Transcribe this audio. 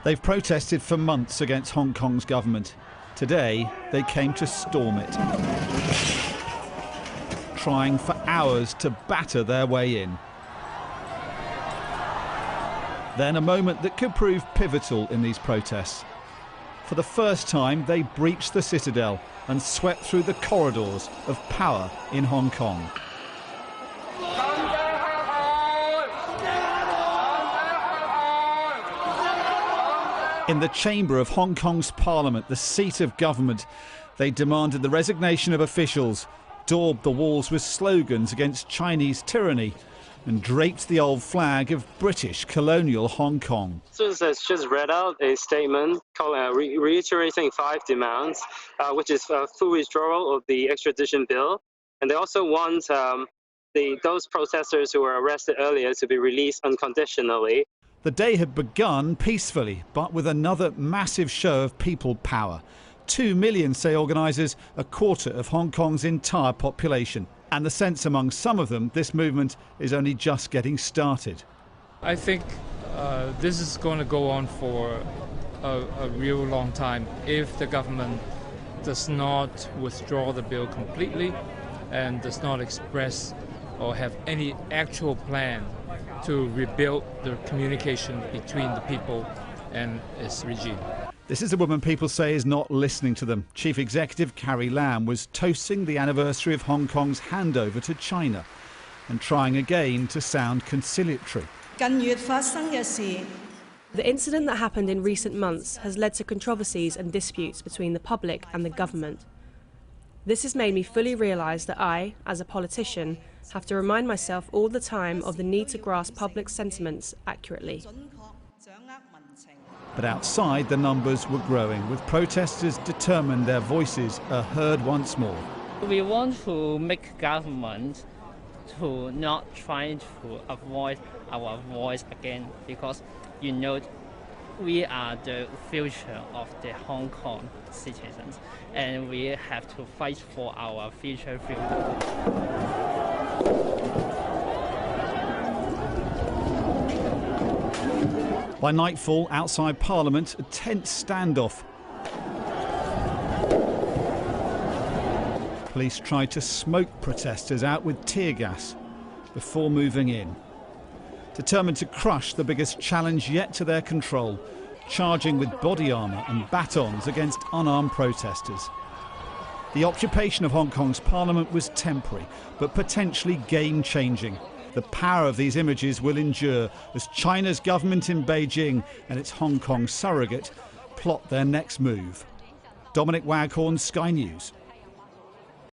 They've protested for months against Hong Kong's government. Today, they came to storm it, trying for hours to batter their way in. Then a moment that could prove pivotal in these protests. For the first time, they breached the citadel and swept through the corridors of power in Hong Kong. In the chamber of Hong Kong's parliament, the seat of government, they demanded the resignation of officials, daubed the walls with slogans against Chinese tyranny, and draped the old flag of British colonial Hong Kong. Citizens just read out a statement reiterating 5 demands, which is full withdrawal of the extradition bill. And they also want those protesters who were arrested earlier to be released unconditionally. The day had begun peacefully, but with another massive show of people power. 2 million, say organisers, a quarter of Hong Kong's entire population. And the sense among some of them, this movement is only just getting started. I think this is going to go on for a real long time if the government does not withdraw the bill completely and does not express or have any actual plan to rebuild the communication between the people and its regime. This is a woman people say is not listening to them. Chief Executive Carrie Lam was toasting the anniversary of Hong Kong's handover to China and trying again to sound conciliatory. The incident that happened in recent months has led to controversies and disputes between the public and the government. This has made me fully realise that I, as a politician, have to remind myself all the time of the need to grasp public sentiments accurately. But outside, the numbers were growing, with protesters determined their voices are heard once more. We want to make government to not try to avoid our voice again, because, you know, we are the future of the Hong Kong citizens, and we have to fight for our future freedom. By nightfall, outside Parliament, a tense standoff. Police tried to smoke protesters out with tear gas before moving in, determined to crush the biggest challenge yet to their control, charging with body armour and batons against unarmed protesters. The occupation of Hong Kong's Parliament was temporary, but potentially game-changing. The power of these images will endure as China's government in Beijing and its Hong Kong surrogate plot their next move. Dominic Waghorn, Sky News.